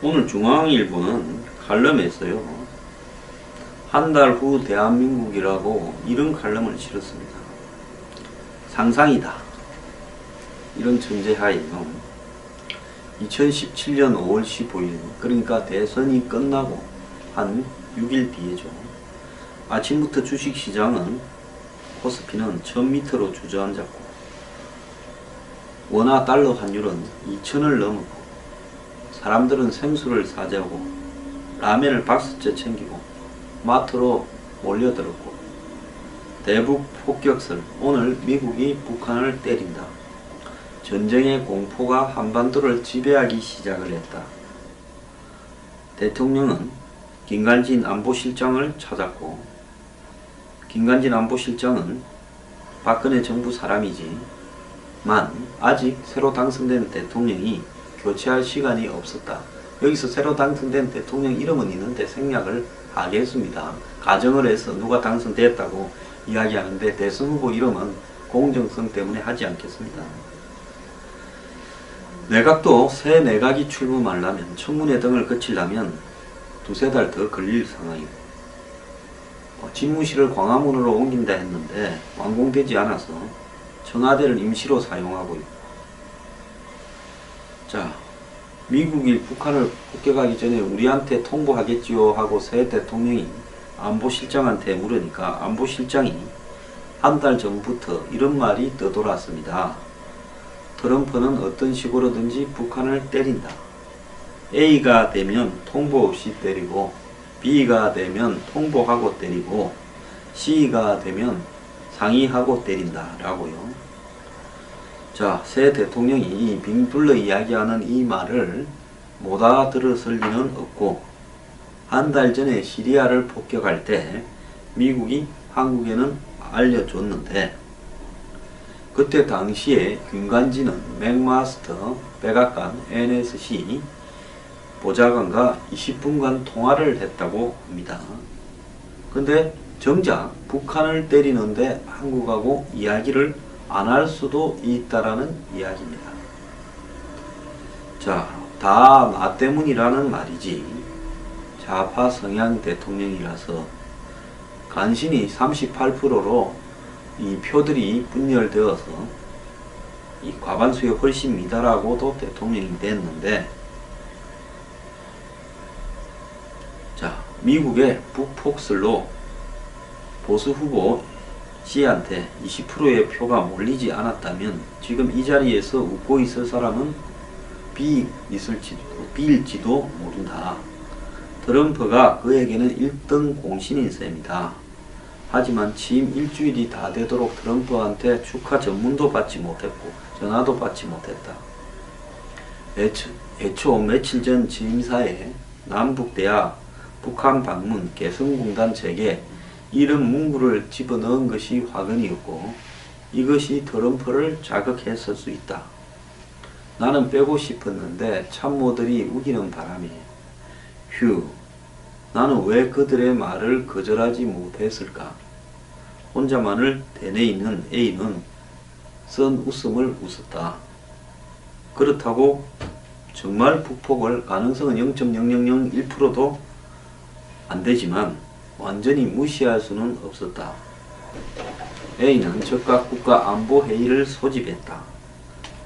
오늘 중앙일보는 칼럼에서요, 한 달 후 대한민국이라고 이런 칼럼을 실었습니다. 상상이다. 이런 전제하에요. 2017년 5월 15일, 그러니까 대선이 끝나고 한 6일 뒤에죠. 아침부터 주식시장은 코스피는 1000m로 주저앉았고, 원화 달러 환율은 2000을 넘었고, 사람들은 생수를 사자고 라면을 박스째 챙기고 마트로 몰려들었고, 대북 폭격설, 오늘 미국이 북한을 때린다. 전쟁의 공포가 한반도를 지배하기 시작을 했다. 대통령은 김관진 안보실장을 찾았고, 김관진 안보실장은 박근혜 정부 사람이지만 아직 새로 당선된 대통령이 교체할 시간이 없었다. 여기서 새로 당선된 대통령 이름은 있는데 생략을 하겠습니다. 가정을 해서 누가 당선됐다고 이야기하는데 대선 후보 이름은 공정성 때문에 하지 않겠습니다. 내각도 새 내각이 출범하려면 청문회 등을 거치려면 두세 달 더 걸릴 상황이고, 집무실을 광화문으로 옮긴다 했는데 완공되지 않아서 청와대를 임시로 사용하고 있고, 자, 미국이 북한을 폭격하기 전에 우리한테 통보하겠지요 하고 새 대통령이 안보실장한테 물으니까 안보실장이 한 달 전부터 이런 말이 떠돌았습니다. 트럼프는 어떤 식으로든지 북한을 때린다. A가 되면 통보 없이 때리고, B가 되면 통보하고 때리고, C가 되면 상의하고 때린다 라고요. 자, 새 대통령이 빙둘러 이야기하는 이 말을 못 알아들었을 리는 없고, 한 달 전에 시리아를 폭격할 때 미국이 한국에는 알려줬는데, 그때 당시에 김관진은 맥마스터 백악관 NSC 보좌관과 20분간 통화를 했다고 합니다. 근데 정작 북한을 때리는데 한국하고 이야기를 안 할 수도 있다라는 이야기입니다. 자, 다 나 때문이라는 말이지, 좌파 성향 대통령이라서 간신히 38%로 이 표들이 분열되어서 이 과반수에 훨씬 미달하고도 대통령이 됐는데, 자, 미국의 북폭설로 보수 후보 C한테 20%의 표가 몰리지 않았다면 지금 이 자리에서 웃고 있을 사람은 B일지도 모른다. 트럼프가 그에게는 1등 공신인 셈이다. 하지만 취임 일주일이 다 되도록 트럼프한테 축하 전문도 받지 못했고 전화도 받지 못했다. 애초 며칠 전 취임사에 남북대화, 북한 방문, 개성공단 재개 이런 문구를 집어넣은 것이 화근이었고, 이것이 트럼프를 자극했을 수 있다. 나는 빼고 싶었는데 참모들이 우기는 바람에 휴, 나는 왜 그들의 말을 거절하지 못했을까? 혼자만을 되뇌이는 A는 쓴 웃음을 웃었다. 그렇다고 정말 북폭을 가능성은 0.0001%도 안 되지만 완전히 무시할 수는 없었다. A는 적각 국가안보회의를 소집했다.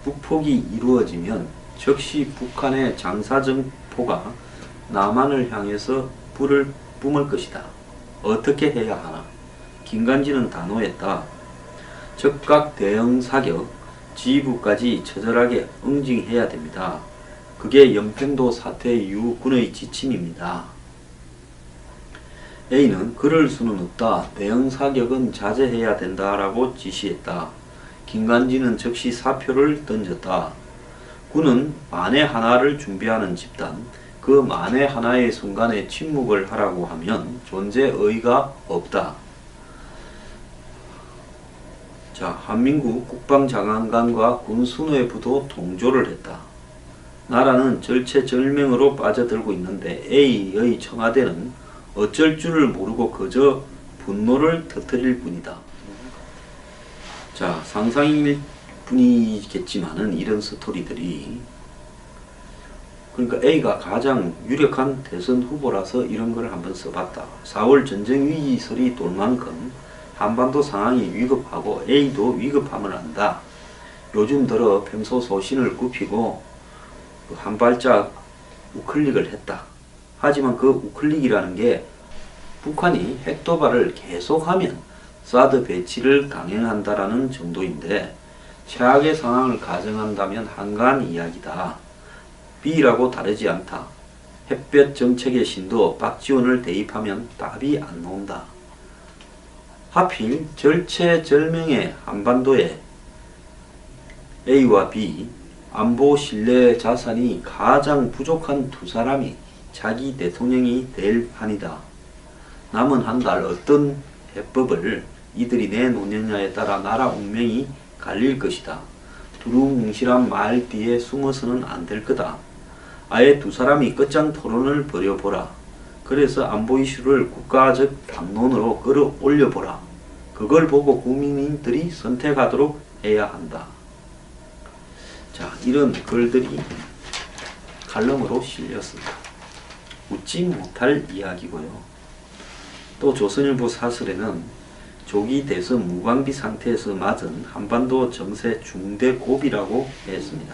북폭이 이루어지면 즉시 북한의 장사정포가 남한을 향해서 불을 뿜을 것이다. 어떻게 해야 하나? 김관진은 단호했다. 적각 대응 사격, 지휘부까지 처절하게 응징해야 됩니다. 그게 연평도 사태 이후 군의 지침입니다. A는 그럴 수는 없다. 대응 사격은 자제해야 된다라고 지시했다. 김관진은 즉시 사표를 던졌다. 군은 만에 하나를 준비하는 집단, 그 만에 하나의 순간에 침묵을 하라고 하면 존재의의가 없다. 자, 한민국 국방장관과 군수뇌부도 동조를 했다. 나라는 절체절명으로 빠져들고 있는데 A의 청와대는 어쩔 줄을 모르고 그저 분노를 터뜨릴 뿐이다. 자, 상상일 뿐이겠지만은 이런 스토리들이 그러니까 A가 가장 유력한 대선 후보라서 이런 걸 한번 써봤다. 4월 전쟁 위기설이 돌 만큼 한반도 상황이 위급하고 A도 위급함을 안다. 요즘 들어 평소 소신을 굽히고 한 발짝 우클릭을 했다. 하지만 그 우클릭이라는 게 북한이 핵도발을 계속하면 사드 배치를 강행한다라는 정도인데 최악의 상황을 가정한다면 한가한 이야기다. B라고 다르지 않다. 햇볕 정책의 신도 박지원을 대입하면 답이 안 나온다. 하필 절체절명의 한반도에 A와 B 안보 신뢰 자산이 가장 부족한 두 사람이 자기 대통령이 될 판이다. 남은 한 달 어떤 해법을 이들이 내놓느냐에 따라 나라 운명이 갈릴 것이다. 두루뭉실한 말 뒤에 숨어서는 안 될 거다. 아예 두 사람이 끝장 토론을 벌여보라. 그래서 안보 이슈를 국가적 담론으로 끌어올려보라. 그걸 보고 국민들이 선택하도록 해야 한다. 자, 이런 글들이 칼럼으로 실렸습니다. 웃지 못할 이야기고요. 또 조선일보 사설에는 조기 대선 무방비 상태에서 맞은 한반도 정세 중대 고비라고 했습니다.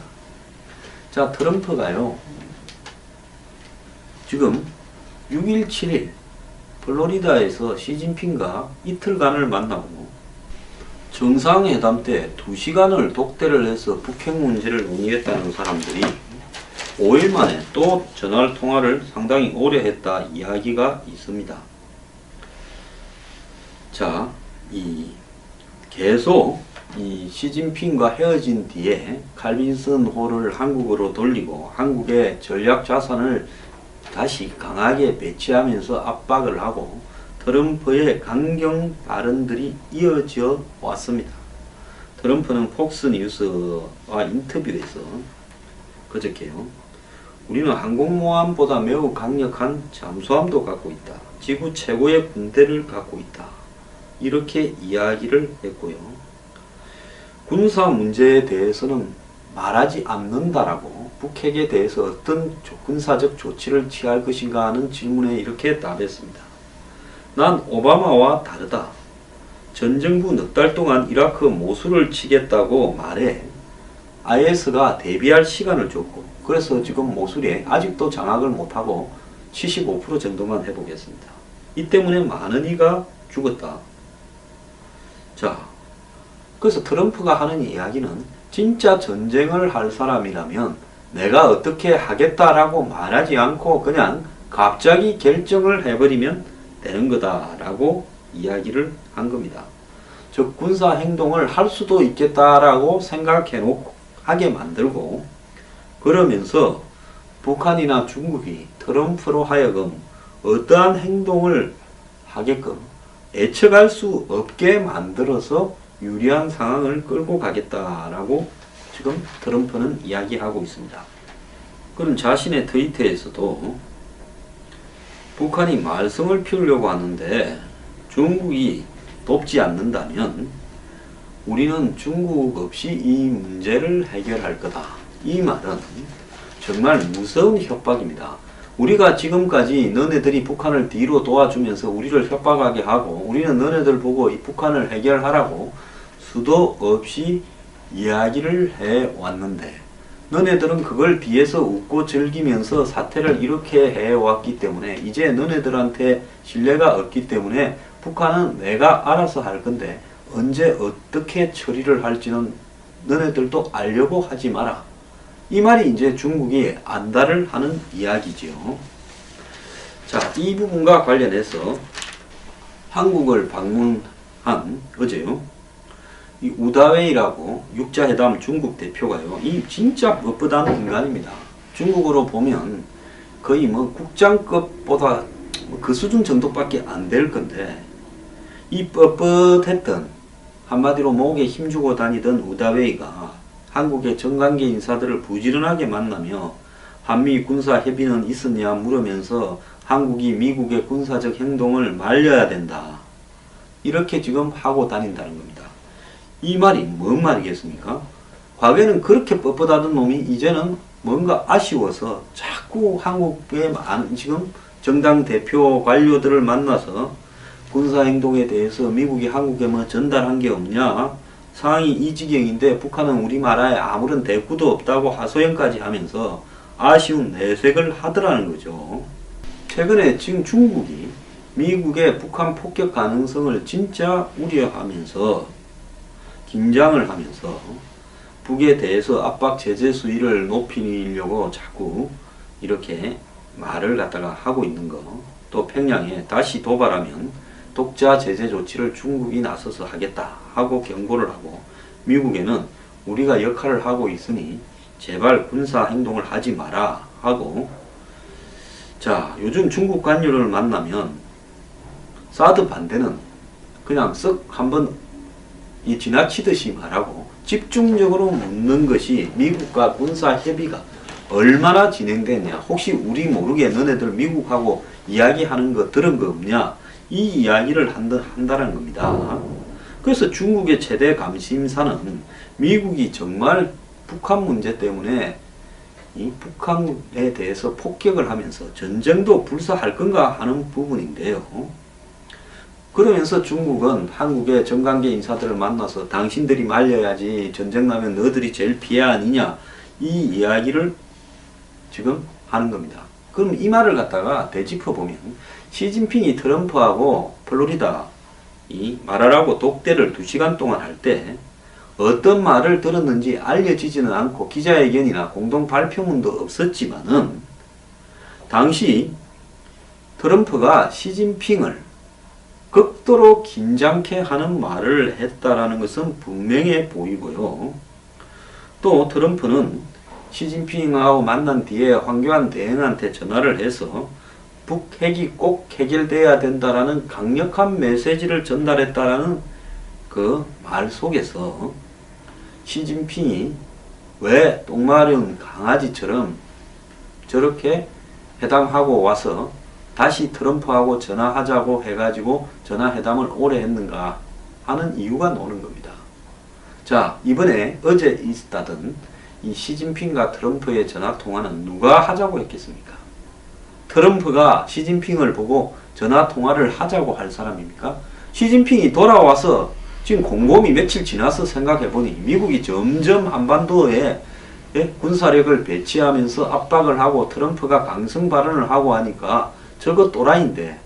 자, 트럼프가요, 지금 6일, 7일 플로리다에서 시진핑과 이틀간을 만나고 정상회담 때 2시간을 독대를 해서 북핵 문제를 논의했다는 사람들이 5일 만에 또 전화 통화를 상당히 오래 했다 이야기가 있습니다. 자, 계속 시진핑과 헤어진 뒤에 칼빈슨 호를 한국으로 돌리고 한국의 전략 자산을 다시 강하게 배치하면서 압박을 하고 트럼프의 강경 발언들이 이어져 왔습니다. 트럼프는 폭스뉴스와 인터뷰에서 그저께요, 우리는 항공모함보다 매우 강력한 잠수함도 갖고 있다. 지구 최고의 군대를 갖고 있다. 이렇게 이야기를 했고요. 군사 문제에 대해서는 말하지 않는다라고 북핵에 대해서 어떤 군사적 조치를 취할 것인가 하는 질문에 이렇게 답했습니다. 난 오바마와 다르다. 전 정부 넉 달 동안 이라크 모술을 치겠다고 말해 IS가 대비할 시간을 줬고, 그래서 지금 모술에 아직도 장악을 못하고 75% 정도만 해보겠습니다. 이 때문에 많은 이가 죽었다. 자, 그래서 트럼프가 하는 이야기는 진짜 전쟁을 할 사람이라면 내가 어떻게 하겠다라고 말하지 않고 그냥 갑자기 결정을 해버리면 되는 거다라고 이야기를 한 겁니다. 즉 군사 행동을 할 수도 있겠다라고 생각해놓고 하게 만들고, 그러면서 북한이나 중국이 트럼프로 하여금 어떠한 행동을 하게끔 예측할 수 없게 만들어서 유리한 상황을 끌고 가겠다라고 지금 트럼프는 이야기하고 있습니다. 그는 자신의 트위터에서도 북한이 말썽을 피우려고 하는데 중국이 돕지 않는다면 우리는 중국 없이 이 문제를 해결할 거다. 이 말은 정말 무서운 협박입니다. 우리가 지금까지 너네들이 북한을 뒤로 도와주면서 우리를 협박하게 하고 우리는 너네들 보고 이 북한을 해결하라고 수도 없이 이야기를 해왔는데 너네들은 그걸 뒤에서 웃고 즐기면서 사태를 이렇게 해왔기 때문에 이제 너네들한테 신뢰가 없기 때문에 북한은 내가 알아서 할 건데 언제 어떻게 처리를 할지는 너네들도 알려고 하지 마라. 이 말이 이제 중국이 안달을 하는 이야기지요. 자, 이 부분과 관련해서 한국을 방문한 어제요, 이 우다웨이라고 육자회담 중국 대표가요, 이 진짜 뻣뻣한 인간입니다. 중국으로 보면 거의 뭐 국장급보다 그 수준 정도밖에 안 될 건데, 이 뻣뻣했던, 한마디로 목에 힘주고 다니던 우다웨이가 한국의 정관계 인사들을 부지런하게 만나며 한미 군사 협의는 있었냐 물으면서 한국이 미국의 군사적 행동을 말려야 된다. 이렇게 지금 하고 다닌다는 겁니다. 이 말이 뭔 말이겠습니까? 과거에는 그렇게 뻣뻣하던 놈이 이제는 뭔가 아쉬워서 자꾸 한국의 지금 정당 대표 관료들을 만나서 군사행동에 대해서 미국이 한국에 뭐 전달한 게 없냐, 상황이 이 지경인데 북한은 우리나라에 아무런 대꾸도 없다고 하소연까지 하면서 아쉬운 내색을 하더라는 거죠. 최근에 지금 중국이 미국의 북한 폭격 가능성을 진짜 우려하면서 긴장을 하면서 북에 대해서 압박 제재 수위를 높이려고 자꾸 이렇게 말을 갖다가 하고 있는 거, 또 평양에 다시 도발하면 독자 제재 조치를 중국이 나서서 하겠다 하고 경고를 하고, 미국에는 우리가 역할을 하고 있으니 제발 군사 행동을 하지 마라 하고, 자, 요즘 중국 관료를 만나면 사드 반대는 그냥 쓱 한번 지나치듯이 말하고 집중적으로 묻는 것이 미국과 군사 협의가 얼마나 진행됐냐, 혹시 우리 모르게 너네들 미국하고 이야기하는 거 들은 거 없냐, 이 이야기를 한다는 겁니다. 그래서 중국의 최대 감심사는 미국이 정말 북한 문제 때문에 이 북한에 대해서 폭격을 하면서 전쟁도 불사할 건가 하는 부분인데요. 그러면서 중국은 한국의 정관계 인사들을 만나서 당신들이 말려야지, 전쟁 나면 너희들이 제일 피해 아니냐, 이 이야기를 지금 하는 겁니다. 그럼 이 말을 갖다가 되짚어 보면 시진핑이 트럼프하고 플로리다 이 말하라고 독대를 2시간 동안 할 때 어떤 말을 들었는지 알려지지는 않고 기자회견이나 공동 발표문도 없었지만은, 당시 트럼프가 시진핑을 극도로 긴장케 하는 말을 했다라는 것은 분명해 보이고요. 또 트럼프는 시진핑하고 만난 뒤에 황교안 대행한테 전화를 해서 북핵이 꼭 해결돼야 된다라는 강력한 메시지를 전달했다라는 그 말 속에서 시진핑이 왜 똥마려운 강아지처럼 저렇게 회담하고 와서 다시 트럼프하고 전화하자고 해가지고 전화회담을 오래 했는가 하는 이유가 나오는 겁니다. 자, 이번에 어제 있었다던 이 시진핑과 트럼프의 전화통화는 누가 하자고 했겠습니까? 트럼프가 시진핑을 보고 전화통화를 하자고 할 사람입니까? 시진핑이 돌아와서 지금 곰곰이 며칠 지나서 생각해보니 미국이 점점 한반도에 군사력을 배치하면서 압박을 하고 트럼프가 강성 발언을 하고 하니까 저거 또라이인데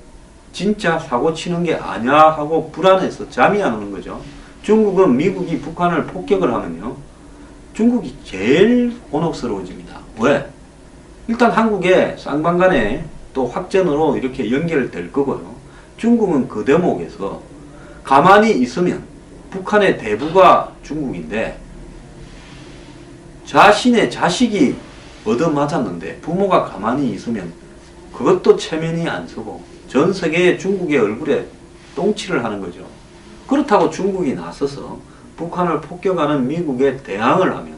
진짜 사고 치는 게 아니야 하고 불안해서 잠이 안 오는 거죠. 중국은 미국이 북한을 폭격을 하면요, 중국이 제일 곤혹스러워집니다. 왜? 일단 한국의 쌍방간에 또 확전으로 이렇게 연결될 거고요. 중국은 그 대목에서 가만히 있으면 북한의 대부가 중국인데, 자신의 자식이 얻어맞았는데 부모가 가만히 있으면 그것도 체면이 안 서고 전 세계의 중국의 얼굴에 똥칠을 하는 거죠. 그렇다고 중국이 나서서 북한을 폭격하는 미국에 대항을 하면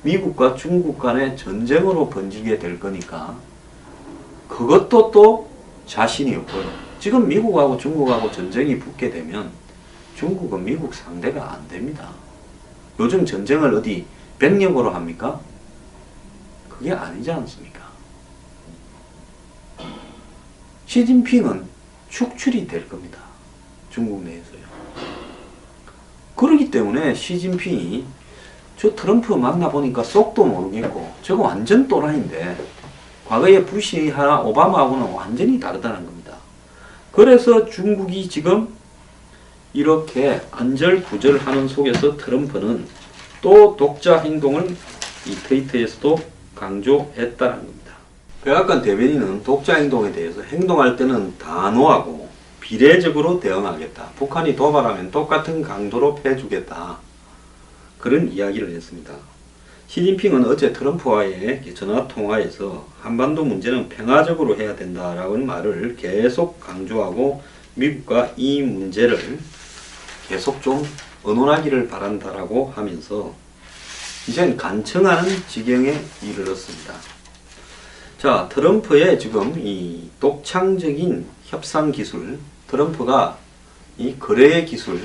미국과 중국 간의 전쟁으로 번지게 될 거니까 그것도 또 자신이 없고요. 지금 미국하고 중국하고 전쟁이 붙게 되면 중국은 미국 상대가 안 됩니다. 요즘 전쟁을 어디 백력으로 합니까? 그게 아니지 않습니까? 시진핑은 축출이 될 겁니다. 중국 내에서요. 그렇기 때문에 시진핑이 저 트럼프 만나보니까 쏙도 모르겠고 저거 완전 또라이인데 과거에 부시나 오바마하고는 완전히 다르다는 겁니다. 그래서 중국이 지금 이렇게 안절부절하는 속에서 트럼프는 또 독자 행동을 이 트위터에서도 강조했다는 겁니다. 백악관 대변인은 독자 행동에 대해서 행동할 때는 단호하고 비례적으로 대응하겠다. 북한이 도발하면 똑같은 강도로 패주겠다. 그런 이야기를 했습니다. 시진핑은 어제 트럼프와의 전화통화에서 한반도 문제는 평화적으로 해야 된다라는 말을 계속 강조하고 미국과 이 문제를 계속 좀 의논하기를 바란다라고 하면서 이젠 간청하는 지경에 이르렀습니다. 자, 트럼프의 지금 이 독창적인 협상 기술, 트럼프가 이 거래의 기술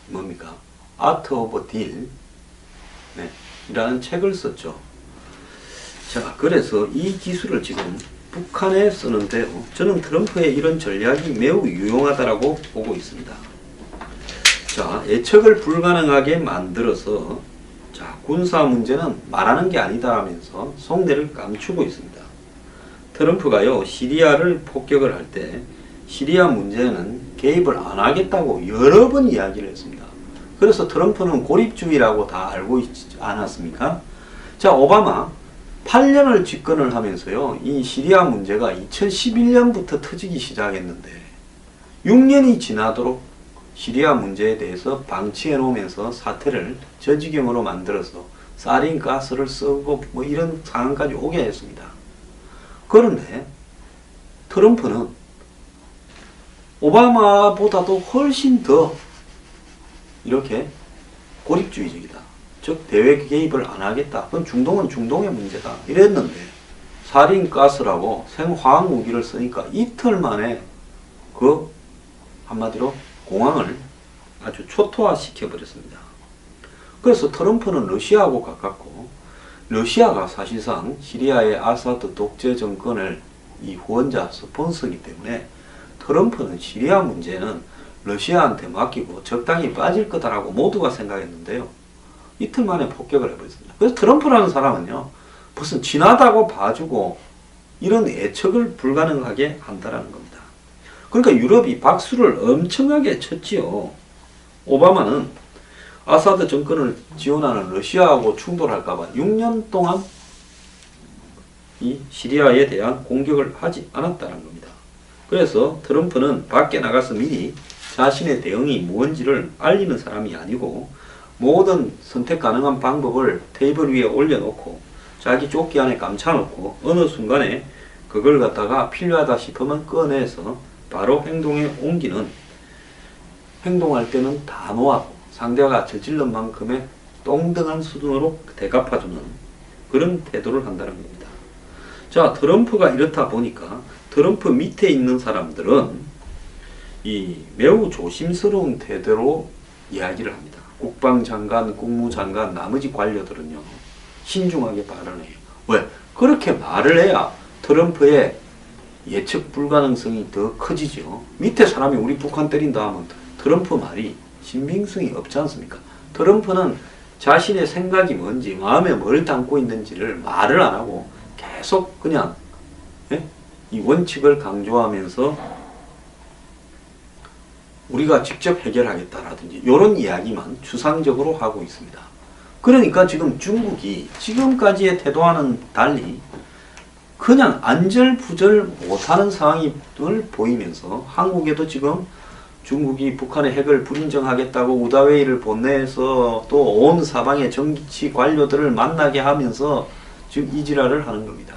뭡니까? 아트 오브 딜 이라는 책을 썼죠. 자, 그래서 이 기술을 지금 북한에 쓰는데요. 저는 트럼프의 이런 전략이 매우 유용하다라고 보고 있습니다. 자, 예측을 불가능하게 만들어서 자, 군사 문제는 말하는 게 아니다 하면서 속내를 감추고 있습니다. 트럼프가요, 시리아를 폭격을 할 때 시리아 문제는 개입을 안 하겠다고 여러 번 이야기를 했습니다. 그래서 트럼프는 고립주의라고 다 알고 있지 않았습니까? 자, 오바마 8년을 집권을 하면서요, 이 시리아 문제가 2011년부터 터지기 시작했는데 6년이 지나도록 시리아 문제에 대해서 방치해 놓으면서 사태를 저지경으로 만들어서 사린 가스를 쓰고 뭐 이런 상황까지 오게 했습니다. 그런데 트럼프는 오바마보다도 훨씬 더 이렇게 고립주의적이다. 즉 대외 개입을 안 하겠다. 그건 중동은 중동의 문제다. 이랬는데 사린가스라고 생화학무기를 쓰니까 이틀 만에 그 한마디로 공항을 아주 초토화시켜 버렸습니다. 그래서 트럼프는 러시아하고 가깝고 러시아가 사실상 시리아의 아사드 독재 정권을 이 후원자 스폰서이기 때문에 트럼프는 시리아 문제는 러시아한테 맡기고 적당히 빠질 거다라고 모두가 생각했는데요. 이틀 만에 폭격을 해버렸습니다. 그래서 트럼프라는 사람은요, 무슨 지나다고 봐주고 이런 예측을 불가능하게 한다라는 겁니다. 그러니까 유럽이 박수를 엄청나게 쳤지요. 오바마는 아사드 정권을 지원하는 러시아하고 충돌할까봐 6년 동안 이 시리아에 대한 공격을 하지 않았다는 겁니다. 그래서 트럼프는 밖에 나가서 미리 자신의 대응이 무언지를 알리는 사람이 아니고 모든 선택 가능한 방법을 테이블 위에 올려놓고 자기 조끼 안에 감춰놓고 어느 순간에 그걸 갖다가 필요하다 싶으면 꺼내서 바로 행동에 옮기는, 행동할 때는 단호하고 상대가 저질른 만큼의 똥등한 수준으로 대갚아주는 그런 태도를 한다는 겁니다. 자, 트럼프가 이렇다 보니까 트럼프 밑에 있는 사람들은 이 매우 조심스러운 태도로 이야기를 합니다. 국방장관, 국무장관, 나머지 관료들은요, 신중하게 발언해요. 왜? 그렇게 말을 해야 트럼프의 예측 불가능성이 더 커지죠. 밑에 사람이 우리 북한 때린다 하면 트럼프 말이 신빙성이 없지 않습니까? 트럼프는 자신의 생각이 뭔지, 마음에 뭘 담고 있는지를 말을 안 하고 계속 그냥 이 원칙을 강조하면서 우리가 직접 해결하겠다라든지 이런 이야기만 추상적으로 하고 있습니다. 그러니까 지금 중국이 지금까지의 태도와는 달리 그냥 안절부절 못하는 상황을 보이면서 한국에도 지금 중국이 북한의 핵을 불인정하겠다고 우다웨이를 보내서 또 온 사방의 정치 관료들을 만나게 하면서 지금 이 지랄을 하는 겁니다.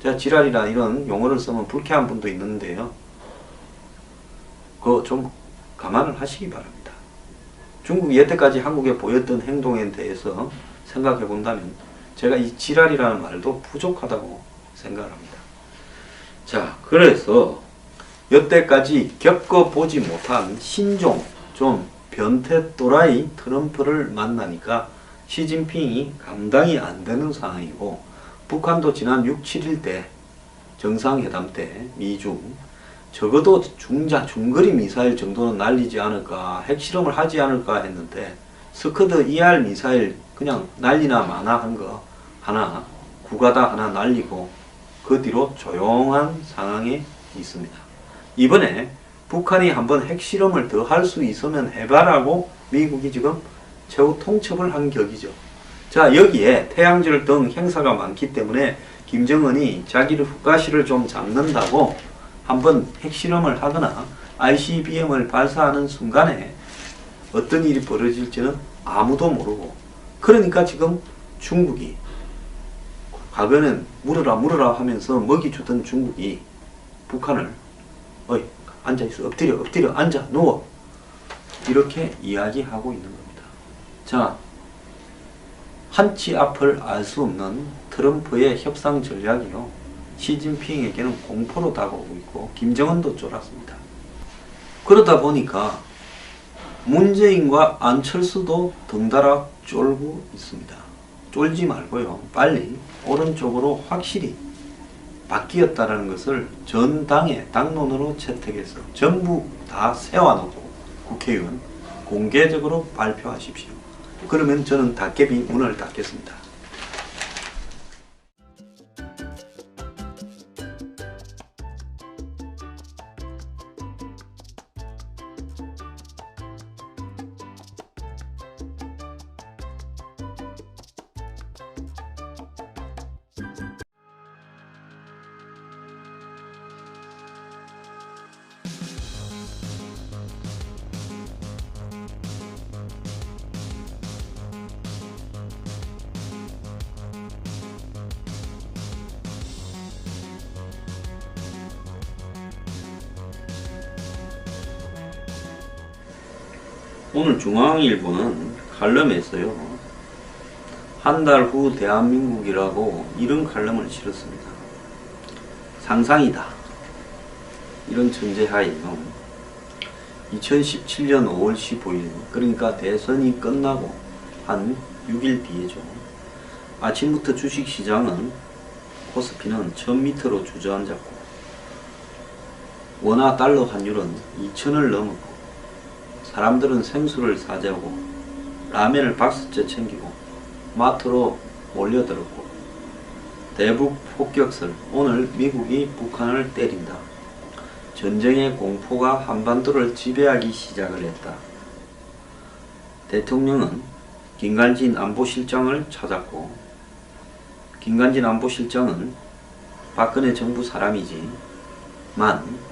자, 지랄이라 이런 용어를 쓰면 불쾌한 분도 있는데요. 그거 좀 감안을 하시기 바랍니다. 중국이 여태까지 한국에 보였던 행동에 대해서 생각해 본다면 제가 이 지랄이라는 말도 부족하다고 생각합니다. 자, 그래서 여태까지 겪어보지 못한 신종, 좀 변태 또라이 트럼프를 만나니까 시진핑이 감당이 안 되는 상황이고, 북한도 지난 6, 7일 때 정상회담 때 미중 적어도 중거리 미사일 정도는 날리지 않을까, 핵실험을 하지 않을까 했는데 스커드 ER 미사일 그냥 날리나 마나 한 거 하나, 구가다 하나 날리고 그 뒤로 조용한 상황에 있습니다. 이번에 북한이 한번 핵실험을 더 할 수 있으면 해봐라고 미국이 지금 최후 통첩을 한 격이죠. 자, 여기에 태양절 등 행사가 많기 때문에 김정은이 자기를 후가시를 좀 잡는다고 한번 핵실험을 하거나 ICBM을 발사하는 순간에 어떤 일이 벌어질지는 아무도 모르고, 그러니까 지금 중국이 과거는 물어라 하면서 먹이 주던 중국이 북한을 어이 앉아있어, 엎드려 앉아 누워 이렇게 이야기하고 있는 겁니다. 자, 한치 앞을 알 수 없는 트럼프의 협상 전략이요, 시진핑에게는 공포로 다가오고 있고 김정은도 쫄았습니다. 그러다 보니까 문재인과 안철수도 덩달아 쫄고 있습니다. 쫄지 말고요. 빨리 오른쪽으로 확실히 바뀌었다라는 것을 전 당의 당론으로 채택해서 전부 다 세워놓고 국회의원 공개적으로 발표하십시오. 그러면 저는 닭개비 문을 닫겠습니다. 오늘 중앙일보는 칼럼에서요, 한 달 후 대한민국이라고 이런 칼럼을 실었습니다. 상상이다. 이런 전제하에요. 2017년 5월 15일, 그러니까 대선이 끝나고 한 6일 뒤에죠. 아침부터 주식시장은 코스피는 1000m로 주저앉았고, 원화 달러 환율은 2000을 넘었고, 사람들은 생수를 사재하고 라면을 박스째 챙기고 마트로 몰려들었고, 대북 폭격설, 오늘 미국이 북한을 때린다. 전쟁의 공포가 한반도를 지배하기 시작을 했다. 대통령은 김관진 안보실장을 찾았고, 김관진 안보실장은 박근혜 정부 사람이지만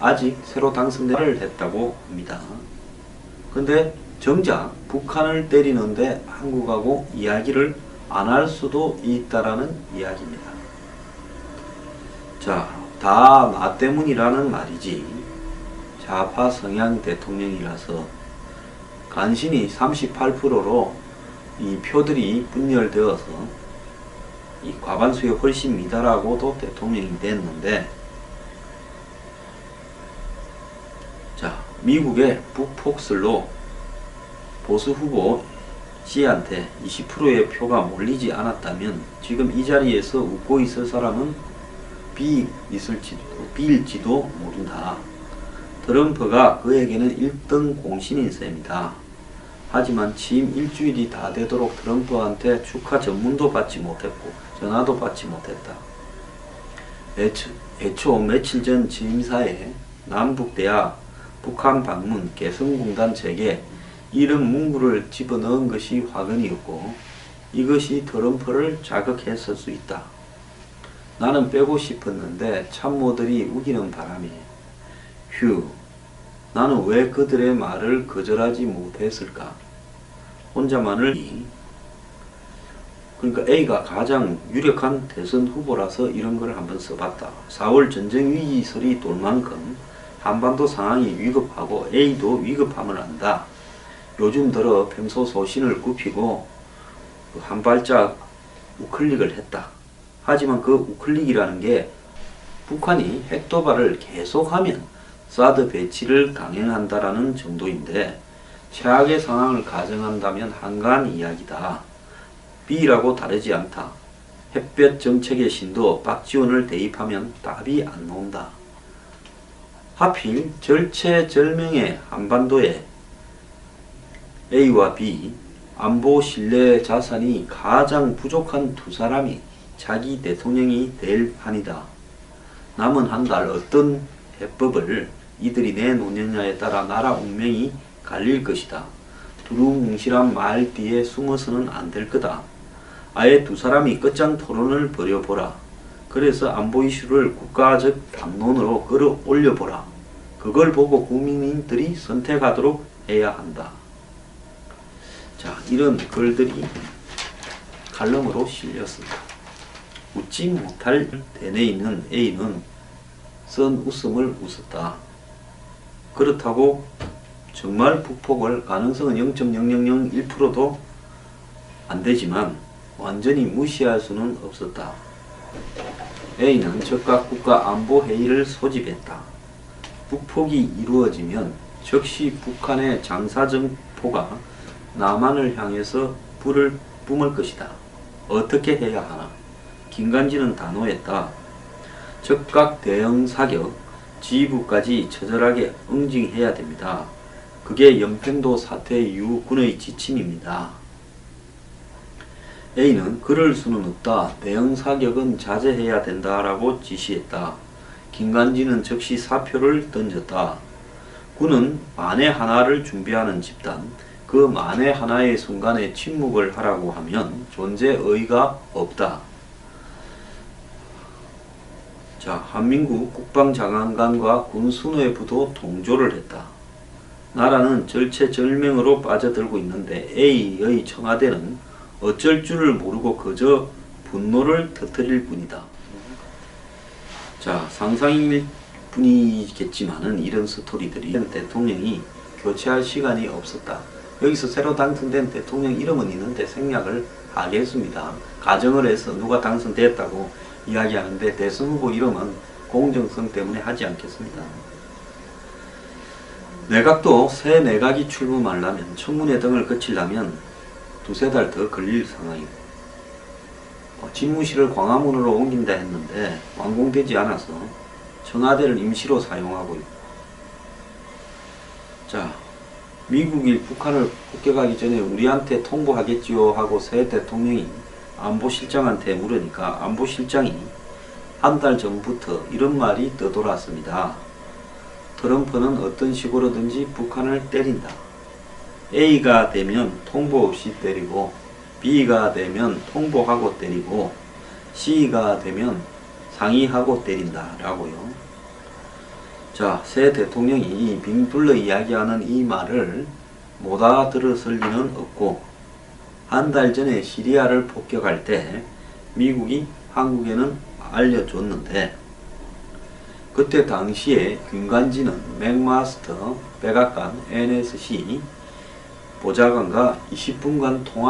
아직 새로 당선을 했다고 합니다. 근데 정작 북한을 때리는데 한국하고 이야기를 안 할 수도 있다라는 이야기입니다. 자, 다 나 때문이라는 말이지. 좌파 성향 대통령이라서 간신히 38%로 이 표들이 분열되어서 이 과반수에 훨씬 미달하고도 대통령이 됐는데, 자, 미국의 북폭설로 보수 후보 C한테 20%의 표가 몰리지 않았다면 지금 이 자리에서 웃고 있을 사람은 B일지도 모른다. 트럼프가 그에게는 1등 공신인 셈이다. 하지만 취임 일주일이 다 되도록 트럼프한테 축하 전문도 받지 못했고 전화도 받지 못했다. 애초 며칠 전 취임사에 남북대화, 북한 방문, 개성공단 재개 이런 문구를 집어넣은 것이 화근이었고, 이것이 트럼프를 자극했을 수 있다. 나는 빼고 싶었는데 참모들이 우기는 바람에 휴, 나는 왜 그들의 말을 거절하지 못했을까? 혼자만을. 그러니까 A가 가장 유력한 대선 후보라서 이런 걸 한번 써봤다. 4월 전쟁 위기설이 돌 만큼 한반도 상황이 위급하고 A도 위급함을 안다. 요즘 들어 평소 소신을 굽히고 한 발짝 우클릭을 했다. 하지만 그 우클릭이라는 게 북한이 핵도발을 계속하면 사드 배치를 강행한다라는 정도인데, 최악의 상황을 가정한다면 한가한 이야기다. B라고 다르지 않다. 햇볕 정책의 신도 박지원을 대입하면 답이 안 나온다. 하필 절체절명의 한반도에 A와 B, 안보 신뢰 자산이 가장 부족한 두 사람이 자기 대통령이 될 판이다. 남은 한 달 어떤 해법을 이들이 내놓느냐에 따라 나라 운명이 갈릴 것이다. 두루뭉실한 말 뒤에 숨어서는 안 될 거다. 아예 두 사람이 끝장 토론을 벌여보라. 그래서 안보 이슈를 국가적 담론으로 끌어올려보라. 그걸 보고 국민들이 선택하도록 해야 한다. 자, 이런 글들이 칼럼으로 실렸습니다. 웃지 못할 대뇌 있는 A는 쓴 웃음을 웃었다. 그렇다고 정말 북폭을 가능성은 0.0001%도 안 되지만 완전히 무시할 수는 없었다. A는 적각 국가 안보 회의를 소집했다. 북폭이 이루어지면 즉시 북한의 장사정포가 남한을 향해서 불을 뿜을 것이다. 어떻게 해야 하나? 김관진은 단호했다. 즉각 대응 사격, 지휘부까지 처절하게 응징해야 됩니다. 그게 연평도 사태 이후 군의 지침입니다. A는 그럴 수는 없다. 대응 사격은 자제해야 된다라고 지시했다. 김관진은 즉시 사표를 던졌다. 군은 만에 하나를 준비하는 집단, 그 만에 하나의 순간에 침묵을 하라고 하면 존재의의가 없다. 자, 한민국 국방장관과 군수뇌부도 동조를 했다. 나라는 절체절명으로 빠져들고 있는데 A의 청와대는 어쩔 줄을 모르고 그저 분노를 터뜨릴 뿐이다. 자, 상상일 뿐이겠지만은 이런 스토리들이 대통령이 교체할 시간이 없었다. 여기서 새로 당선된 대통령 이름은 있는데 생략을 하겠습니다. 가정을 해서 누가 당선됐다고 이야기하는데 대선 후보 이름은 공정성 때문에 하지 않겠습니다. 내각도 새 내각이 출범하려면 청문회 등을 거치려면 두세 달 더 걸릴 상황이고 집무실을 광화문으로 옮긴다 했는데 완공되지 않아서 청와대를 임시로 사용하고 있고, 자, 미국이 북한을 폭격하기 전에 우리한테 통보하겠지요 하고 새 대통령이 안보실장한테 물으니까 안보실장이 한 달 전부터 이런 말이 떠돌았습니다. 트럼프는 어떤 식으로든지 북한을 때린다. A가 되면 통보 없이 때리고, B가 되면 통보하고 때리고, C가 되면 상의하고 때린다 라고요. 자, 새 대통령이 빙둘러 이야기하는 이 말을 못 알아들었을 리는 없고, 한 달 전에 시리아를 폭격할 때 미국이 한국에는 알려줬는데, 그때 당시에 김관진은 맥마스터 백악관 NSC 보좌관과 20분간 통화